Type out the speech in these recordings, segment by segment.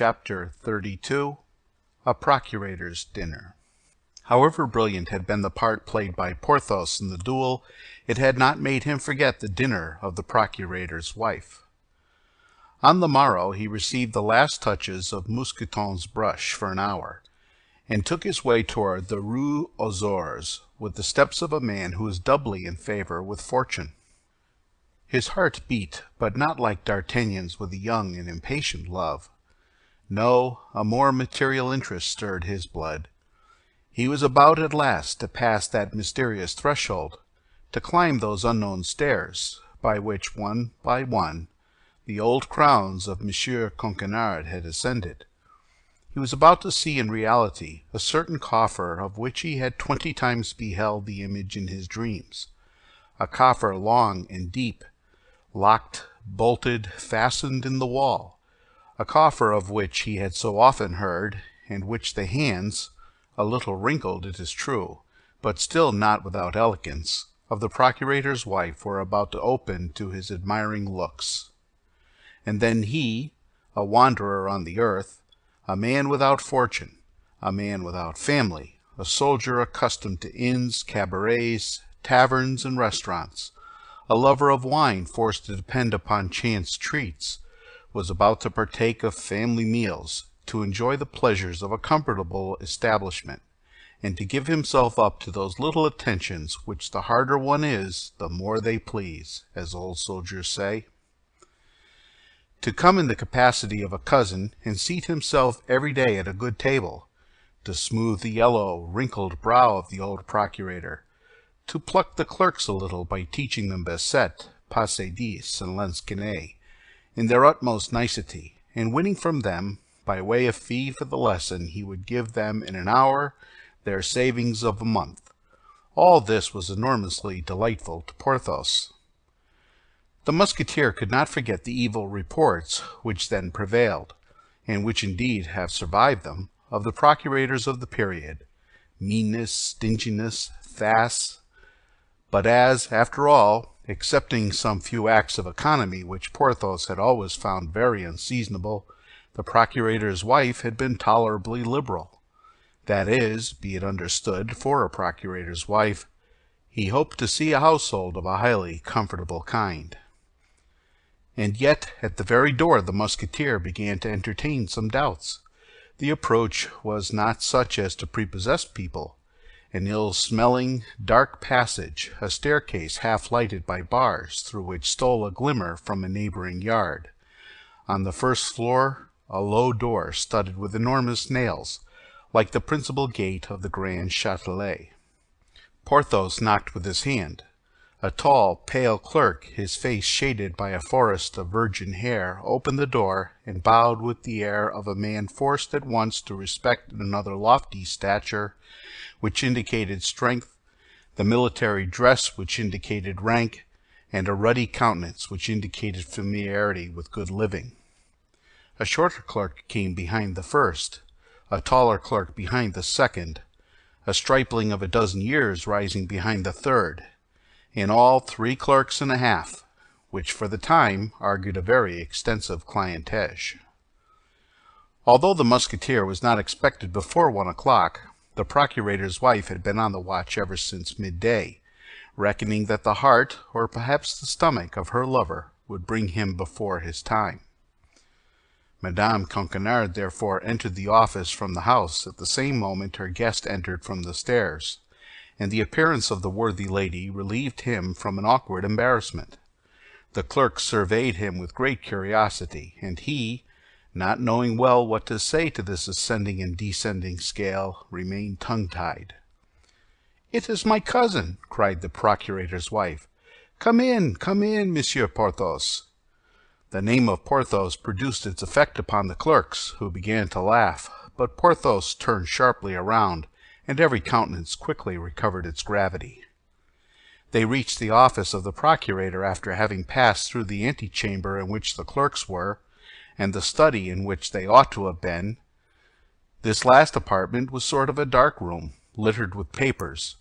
Chapter 32 A Procurator's Dinner. However brilliant had been the part played by Porthos in the duel, it had not made him forget the dinner of the procurator's wife. On the morrow he received the last touches of Mousqueton's brush for an hour, and took his way toward the Rue aux Ours with the steps of a man who is doubly in favor with fortune. His heart beat, but not like D'Artagnan's with a young and impatient love. No, a more material interest stirred his blood. He was about at last to pass that mysterious threshold, to climb those unknown stairs, by which, one by one, the old crowns of Monsieur Coquenard had ascended. He was about to see in reality a certain coffer of which he had 20 times beheld the image in his dreams, a coffer long and deep, locked, bolted, fastened in the wall, a coffer of which he had so often heard, and which the hands, a little wrinkled it is true, but still not without elegance, of the procurator's wife were about to open to his admiring looks. And then he, a wanderer on the earth, a man without fortune, a man without family, a soldier accustomed to inns, cabarets, taverns, and restaurants, a lover of wine forced to depend upon chance treats, was about to partake of family meals, to enjoy the pleasures of a comfortable establishment, and to give himself up to those little attentions which the harder one is, the more they please, as old soldiers say. To come in the capacity of a cousin and seat himself every day at a good table, to smooth the yellow, wrinkled brow of the old procurator, to pluck the clerks a little by teaching them Basset, Passe Dix, and Lansquenet, in their utmost nicety, and winning from them, by way of fee for the lesson he would give them in an hour, their savings of a month. All this was enormously delightful to Porthos. The Musketeer could not forget the evil reports which then prevailed, and which indeed have survived them, of the procurators of the period, meanness, stinginess, fasts. But as, after all, excepting some few acts of economy which Porthos had always found very unseasonable, the procurator's wife had been tolerably liberal. That is, be it understood, for a procurator's wife, he hoped to see a household of a highly comfortable kind. And yet, at the very door the Musketeer began to entertain some doubts. The approach was not such as to prepossess people. An ill-smelling, dark passage, a staircase half-lighted by bars, through which stole a glimmer from a neighboring yard. On the first floor, a low door studded with enormous nails, like the principal gate of the Grand Châtelet. Porthos knocked with his hand. A tall, pale clerk, his face shaded by a forest of virgin hair, opened the door and bowed with the air of a man forced at once to respect another lofty stature, which indicated strength, the military dress which indicated rank, and a ruddy countenance which indicated familiarity with good living. A shorter clerk came behind the first, a taller clerk behind the second, a stripling of a dozen years rising behind the third, in all 3 clerks and a half, which for the time argued a very extensive clientage. Although the Musketeer was not expected before 1 o'clock, the procurator's wife had been on the watch ever since midday, reckoning that the heart, or perhaps the stomach, of her lover would bring him before his time. Madame Coquenard therefore entered the office from the house at the same moment her guest entered from the stairs, and the appearance of the worthy lady relieved him from an awkward embarrassment. The clerk surveyed him with great curiosity, and he, not knowing well what to say to this ascending and descending scale, remained tongue-tied. "It is my cousin," cried the procurator's wife. Come in, Monsieur Porthos." The name of Porthos produced its effect upon the clerks, who began to laugh, but Porthos turned sharply around, and every countenance quickly recovered its gravity. They reached the office of the procurator after having passed through the antechamber in which the clerks were, and the study in which they ought to have been. This last apartment was sort of a dark room, littered with papers.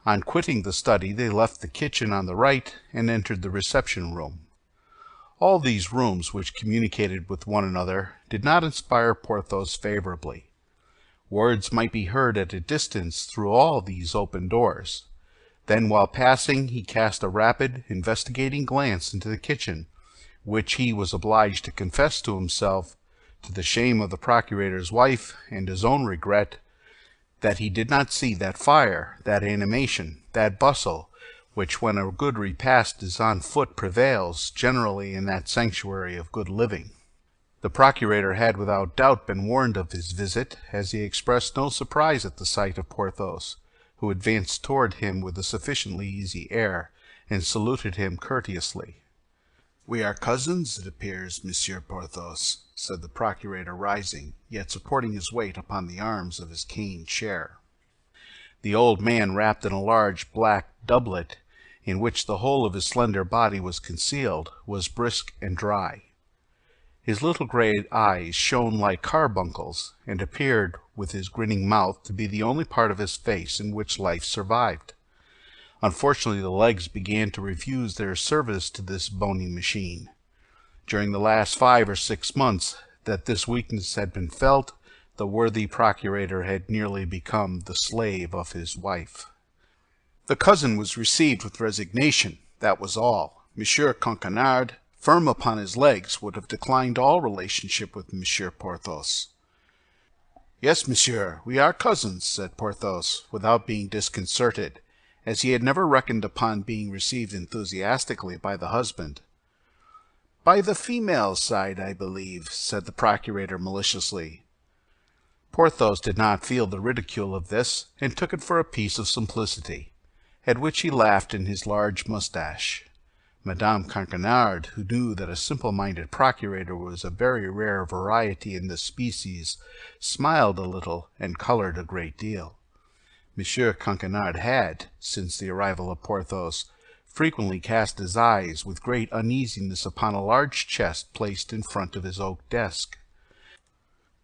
On quitting the study they left the kitchen on the right and entered the reception room. All these rooms, which communicated with one another, did not inspire Porthos favorably. Words might be heard at a distance through all these open doors. Then, while passing, he cast a rapid, investigating glance into the kitchen, which he was obliged to confess to himself, to the shame of the procurator's wife and his own regret, that he did not see that fire, that animation, that bustle, which, when a good repast is on foot, prevails generally in that sanctuary of good living. The procurator had without doubt been warned of his visit, as he expressed no surprise at the sight of Porthos, who advanced toward him with a sufficiently easy air, and saluted him courteously. "We are cousins, it appears, Monsieur Porthos," said the procurator, rising, yet supporting his weight upon the arms of his cane chair. The old man, wrapped in a large black doublet, in which the whole of his slender body was concealed, was brisk and dry. His little gray eyes shone like carbuncles, and appeared, with his grinning mouth, to be the only part of his face in which life survived. Unfortunately, the legs began to refuse their service to this bony machine. During the last 5 or 6 months that this weakness had been felt, the worthy procurator had nearly become the slave of his wife. The cousin was received with resignation, that was all. Monsieur Coquenard, firm upon his legs, would have declined all relationship with Monsieur Porthos. "Yes, monsieur, we are cousins," said Porthos, without being disconcerted, as he had never reckoned upon being received enthusiastically by the husband. "By the female side, I believe," said the procurator maliciously. Porthos did not feel the ridicule of this, and took it for a piece of simplicity, at which he laughed in his large moustache. Madame Coquenard, who knew that a simple-minded procurator was a very rare variety in this species, smiled a little and colored a great deal. Monsieur Coquenard had, since the arrival of Porthos, frequently cast his eyes with great uneasiness upon a large chest placed in front of his oak desk.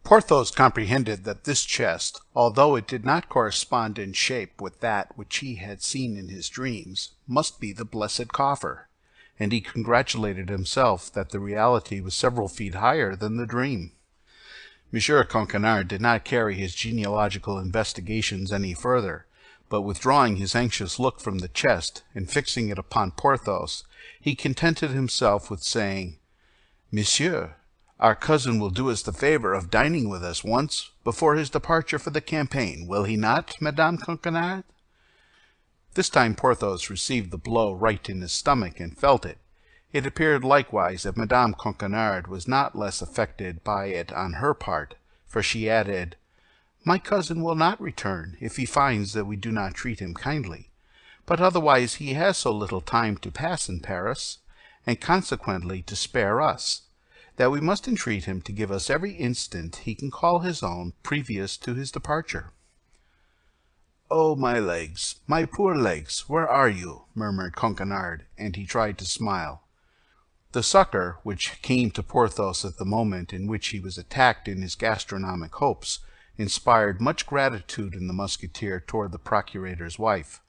Porthos comprehended that this chest, although it did not correspond in shape with that which he had seen in his dreams, must be the blessed coffer, and he congratulated himself that the reality was several feet higher than the dream. Monsieur Coquenard did not carry his genealogical investigations any further, but withdrawing his anxious look from the chest and fixing it upon Porthos, he contented himself with saying, "Monsieur, our cousin will do us the favor of dining with us once before his departure for the campaign, will he not, Madame Coquenard?" This time Porthos received the blow right in his stomach and felt it. It appeared likewise that Madame Coquenard was not less affected by it on her part, for she added, "My cousin will not return if he finds that we do not treat him kindly, but otherwise he has so little time to pass in Paris, and consequently to spare us, that we must entreat him to give us every instant he can call his own previous to his departure." "Oh, my legs, my poor legs, where are you?" murmured Coquenard, and he tried to smile. The succor, which came to Porthos at the moment in which he was attacked in his gastronomic hopes, inspired much gratitude in the Musketeer toward the procurator's wife.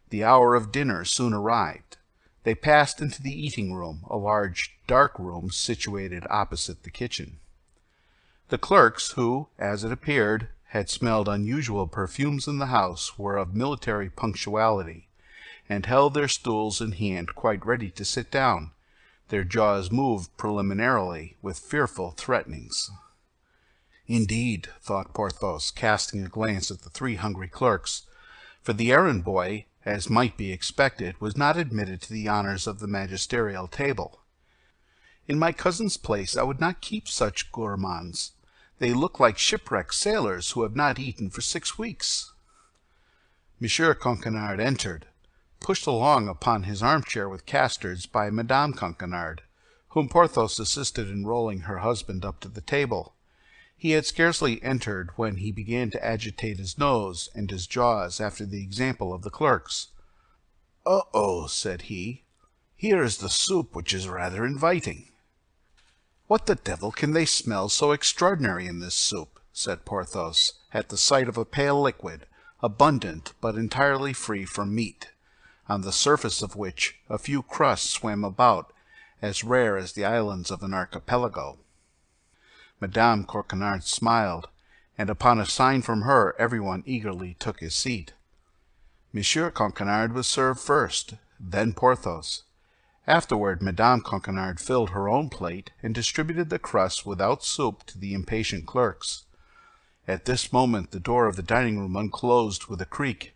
The hour of dinner soon arrived. They passed into the eating-room, a large, dark room situated opposite the kitchen. The clerks, who, as it appeared, had smelled unusual perfumes in the house, were of military punctuality, and held their stools in hand quite ready to sit down, their jaws moved preliminarily with fearful threatenings. "Indeed," thought Porthos, casting a glance at the 3 hungry clerks, for the errand-boy, as might be expected, was not admitted to the honors of the magisterial table. "In my cousin's place I would not keep such gourmands. They look like shipwrecked sailors who have not eaten for 6 weeks. Monsieur Coquenard entered, pushed along upon his armchair with castors by Madame Coquenard, whom Porthos assisted in rolling her husband up to the table. He had scarcely entered when he began to agitate his nose and his jaws after the example of the clerks. "Oh," said he, "here is the soup, which is rather inviting." "What the devil can they smell so extraordinary in this soup?" said Porthos, at the sight of a pale liquid, abundant but entirely free from meat, on the surface of which a few crusts swam about, as rare as the islands of an archipelago. Madame Coquenard smiled, and upon a sign from her everyone eagerly took his seat. Monsieur Coquenard was served first, then Porthos. Afterward Madame Coquenard filled her own plate and distributed the crusts without soup to the impatient clerks. At this moment the door of the dining-room unclosed with a creak,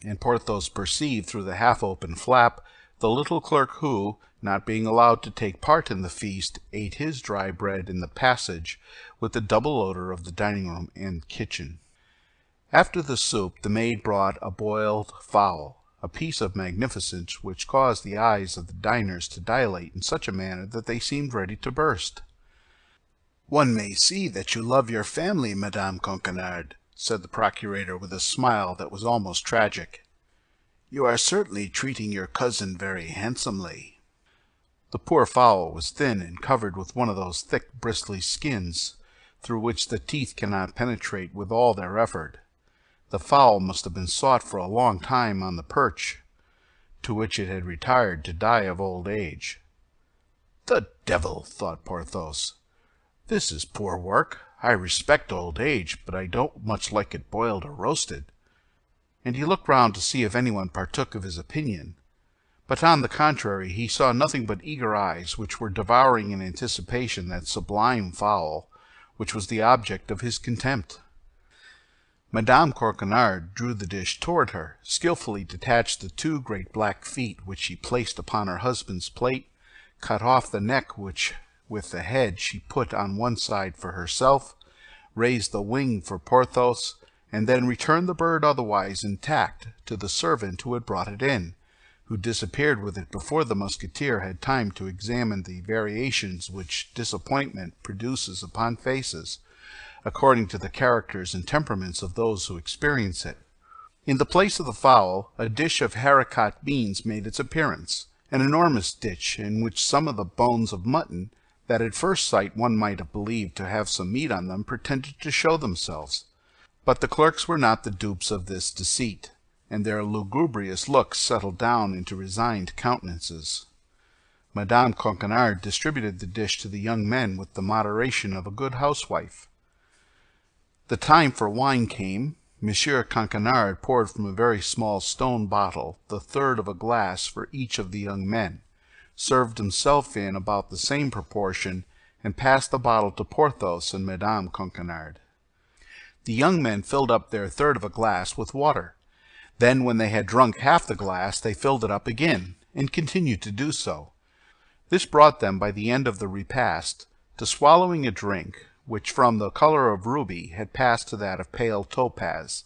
and Porthos perceived through the half-open flap the little clerk who, not being allowed to take part in the feast, ate his dry bread in the passage with the double odor of the dining-room and kitchen. After the soup the maid brought a boiled fowl, a piece of magnificence which caused the eyes of the diners to dilate in such a manner that they seemed ready to burst. "One may see that you love your family, Madame Coquenard," said the procurator with a smile that was almost tragic. "You are certainly treating your cousin very handsomely." The poor fowl was thin and covered with one of those thick bristly skins through which the teeth cannot penetrate with all their effort. The fowl must have been sought for a long time on the perch, to which it had retired to die of old age. "The devil!" thought Porthos. "This is poor work. I respect old age, but I don't much like it boiled or roasted." And he looked round to see if anyone partook of his opinion. But on the contrary, he saw nothing but eager eyes, which were devouring in anticipation that sublime fowl, which was the object of his contempt. Madame Coquenard drew the dish toward her, skillfully detached the 2 great black feet which she placed upon her husband's plate, cut off the neck which with the head she put on one side for herself, raised the wing for Porthos, and then returned the bird otherwise intact to the servant who had brought it in, who disappeared with it before the Musketeer had time to examine the variations which disappointment produces upon faces, according to the characters and temperaments of those who experience it. In the place of the fowl, a dish of haricot beans made its appearance, an enormous dish in which some of the bones of mutton, that at first sight one might have believed to have some meat on them, pretended to show themselves. But the clerks were not the dupes of this deceit, and their lugubrious looks settled down into resigned countenances. Madame Coquenard distributed the dish to the young men with the moderation of a good housewife. The time for wine came. Monsieur Coquenard poured from a very small stone bottle the third of a glass for each of the young men, served himself in about the same proportion, and passed the bottle to Porthos and Madame Coquenard. The young men filled up their third of a glass with water. Then, when they had drunk half the glass, they filled it up again, and continued to do so. This brought them, by the end of the repast, to swallowing a drink, which from the color of ruby had passed to that of pale topaz.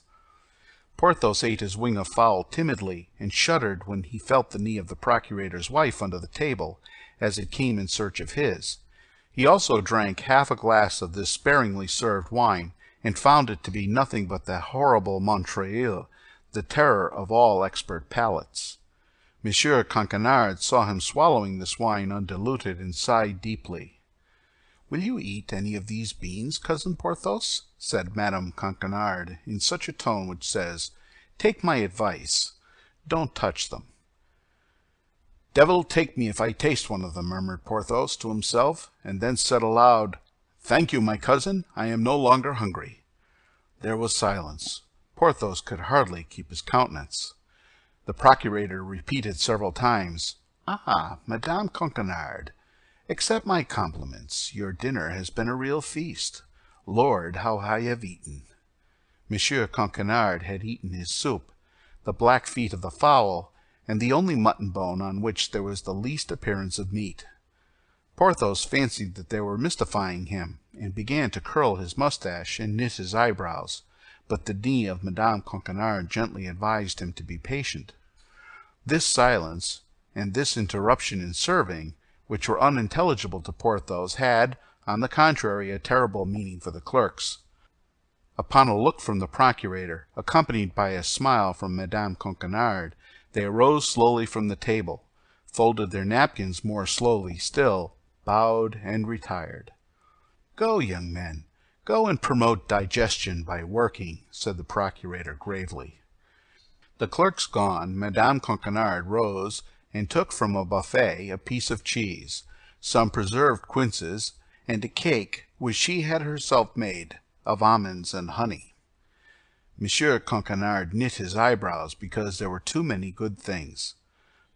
Porthos ate his wing of fowl timidly, and shuddered when he felt the knee of the procurator's wife under the table, as it came in search of his. He also drank half a glass of this sparingly served wine, and found it to be nothing but the horrible Montreuil, the terror of all expert palates. Monsieur Coquenard saw him swallowing this wine undiluted, and sighed deeply. "Will you eat any of these beans, cousin Porthos?" said Madame Coquenard, in such a tone which says, "Take my advice. Don't touch them." "Devil take me if I taste one of them," murmured Porthos to himself, and then said aloud, "Thank you, my cousin. I am no longer hungry." There was silence. Porthos could hardly keep his countenance. The procurator repeated several times, "Ah, Madame Coquenard, accept my compliments. Your dinner has been a real feast. Lord, how I have eaten!" Monsieur Coquenard had eaten his soup, the black feet of the fowl, and the only mutton bone on which there was the least appearance of meat. Porthos fancied that they were mystifying him, and began to curl his mustache and knit his eyebrows, but the knee of Madame Coquenard gently advised him to be patient. This silence, and this interruption in serving, which were unintelligible to Porthos, had, on the contrary, a terrible meaning for the clerks. Upon a look from the procurator, accompanied by a smile from Madame Coquenard, they arose slowly from the table, folded their napkins more slowly still, bowed, and retired. "Go, young men, go and promote digestion by working," said the procurator gravely. The clerks gone, Madame Coquenard rose and took from a buffet a piece of cheese, some preserved quinces, and a cake which she had herself made of almonds and honey. Monsieur Coquenard knit his eyebrows because there were too many good things.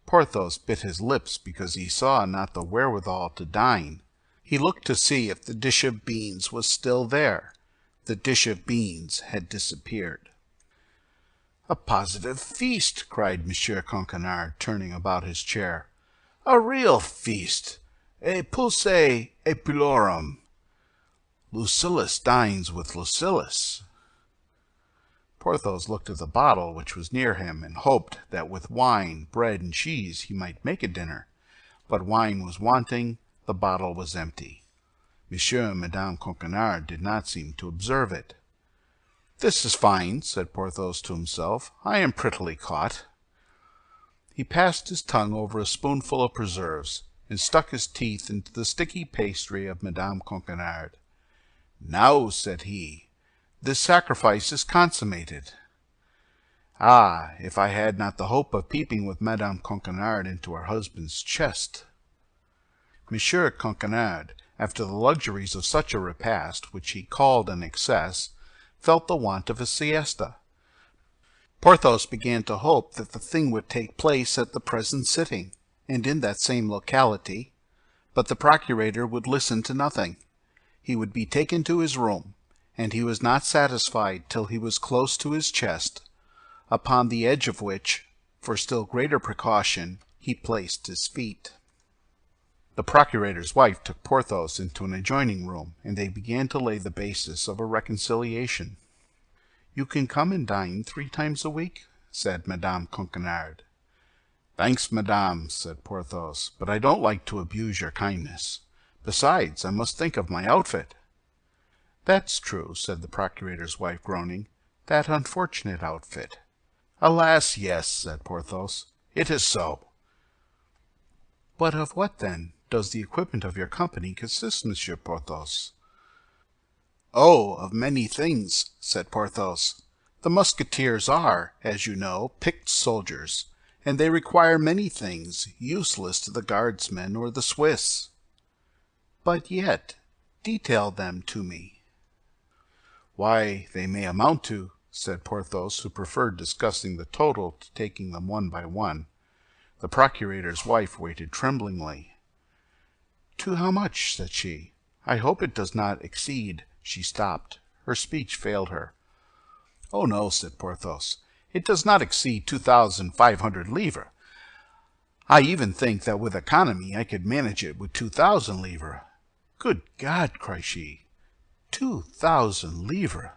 Porthos bit his lips because he saw not the wherewithal to dine. He looked to see if the dish of beans was still there. The dish of beans had disappeared. "A positive feast!" cried Monsieur Coquenard, turning about his chair. "A real feast! A pulse epulorum! Lucilius dines with Lucilius." Porthos looked at the bottle which was near him, and hoped that with wine, bread, and cheese he might make a dinner. But wine was wanting, the bottle was empty. Monsieur and Madame Coquenard did not seem to observe it. "This is fine," said Porthos to himself. "I am prettily caught." He passed his tongue over a spoonful of preserves, and stuck his teeth into the sticky pastry of Madame Coquenard. "Now," said he, "this sacrifice is consummated. Ah, if I had not the hope of peeping with Madame Coquenard into her husband's chest!" Monsieur Coquenard, after the luxuries of such a repast, which he called an excess, felt the want of a siesta. Porthos began to hope that the thing would take place at the present sitting, and in that same locality, but the procurator would listen to nothing. He would be taken to his room, and he was not satisfied till he was close to his chest, upon the edge of which, for still greater precaution, he placed his feet. The procurator's wife took Porthos into an adjoining room, and they began to lay the basis of a reconciliation. "You can come and dine 3 times a week?" said Madame Coquenard. "Thanks, madame," said Porthos, "but I don't like to abuse your kindness. Besides, I must think of my outfit." "That's true," said the procurator's wife, groaning. "That unfortunate outfit." "Alas, yes," said Porthos. "It is so." "But of what, then, does the equipment of your company consist, Monsieur Porthos?" "Oh, of many things," said Porthos. "The Musketeers are, as you know, picked soldiers, and they require many things useless to the Guardsmen or the Swiss." "But yet, detail them to me." "Why, they may amount to," said Porthos, who preferred discussing the total to taking them one by one. The procurator's wife waited tremblingly. "To how much?" said she. "I hope it does not exceed—" She stopped. Her speech failed her. "Oh, no," said Porthos. "It does not exceed 2,500 livres. I even think that with economy I could manage it with 2,000 livres." "Good God!" cried she. 2,000 livres!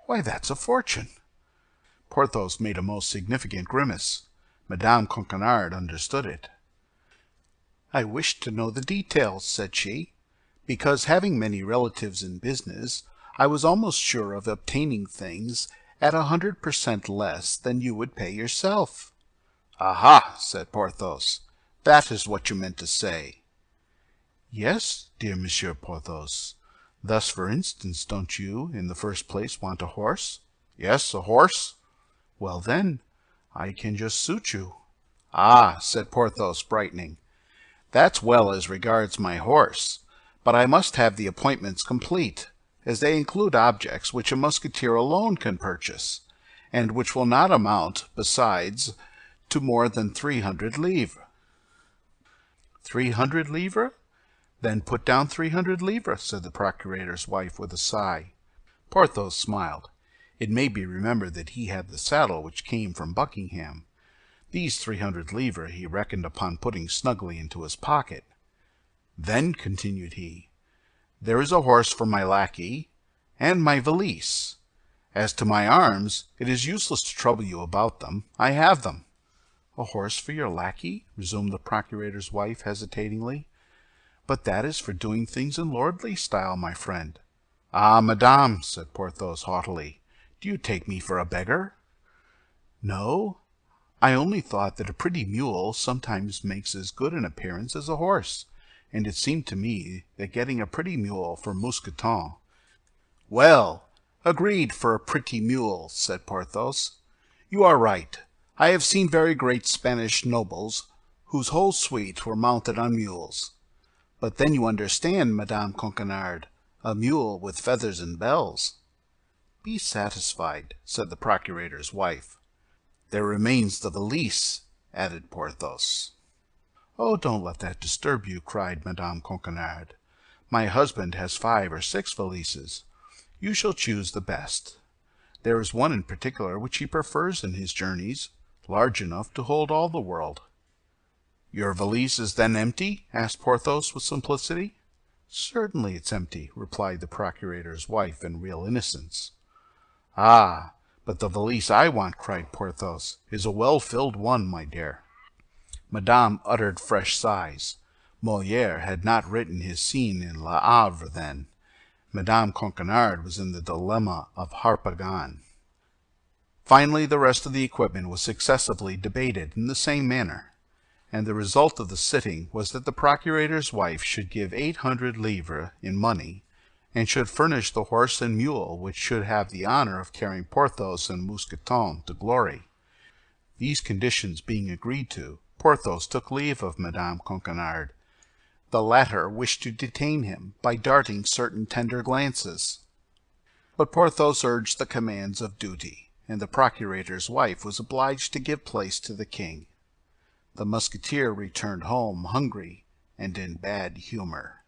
Why, that's a fortune!" Porthos made a most significant grimace. Madame Coquenard understood it. "I wished to know the details," said she, "because, having many relatives in business, I was almost sure of obtaining things at 100% less than you would pay yourself." "Aha!" said Porthos. "That is what you meant to say." "Yes, dear Monsieur Porthos. Thus, for instance, don't you, in the first place, want a horse?" "Yes, a horse." "Well, then, I can just suit you." "Ah," said Porthos, brightening, "that's well as regards my horse, but I must have the appointments complete, as they include objects which a Musketeer alone can purchase, and which will not amount, besides, to more than 300 livres." 300 livres? "Then put down 300 livres," said the procurator's wife with a sigh. Porthos smiled. It may be remembered that he had the saddle which came from Buckingham. These 300 livres he reckoned upon putting snugly into his pocket. "Then," continued he, "there is a horse for my lackey, and my valise. As to my arms, it is useless to trouble you about them. I have them." "A horse for your lackey?" resumed the procurator's wife hesitatingly. "But that is for doing things in lordly style, my friend." "Ah, madame," said Porthos haughtily, "do you take me for a beggar?" "No, I only thought that a pretty mule sometimes makes as good an appearance as a horse, and it seemed to me that getting a pretty mule for Mousqueton—" "Well, agreed for a pretty mule," said Porthos. "You are right. I have seen very great Spanish nobles whose whole suite were mounted on mules. But then you understand, Madame Coquenard, a mule with feathers and bells. Be satisfied, said the procurator's wife. There remains the valise, added Porthos. Oh, don't let that disturb you, cried Madame Coquenard. My husband has 5 or 6 valises. You shall choose the best. There is one in particular which he prefers in his journeys, large enough to hold all the world. Your valise is then empty? Asked Porthos with simplicity. Certainly it's empty, replied the procurator's wife in real innocence. Ah, but the valise I want, cried Porthos, is a well-filled one, my dear. Madame uttered fresh sighs. Molière had not written his scene in Le Havre then. Madame Coquenard was in the dilemma of Harpagon. Finally, the rest of the equipment was successively debated in the same manner, and the result of the sitting was that the procurator's wife should give 800 livres in money, and should furnish the horse and mule which should have the honor of carrying Porthos and Mousqueton to glory. These conditions being agreed to, Porthos took leave of Madame Coquenard. The latter wished to detain him by darting certain tender glances. But Porthos urged the commands of duty, and the procurator's wife was obliged to give place to the king. The Musketeer returned home hungry and in bad humor.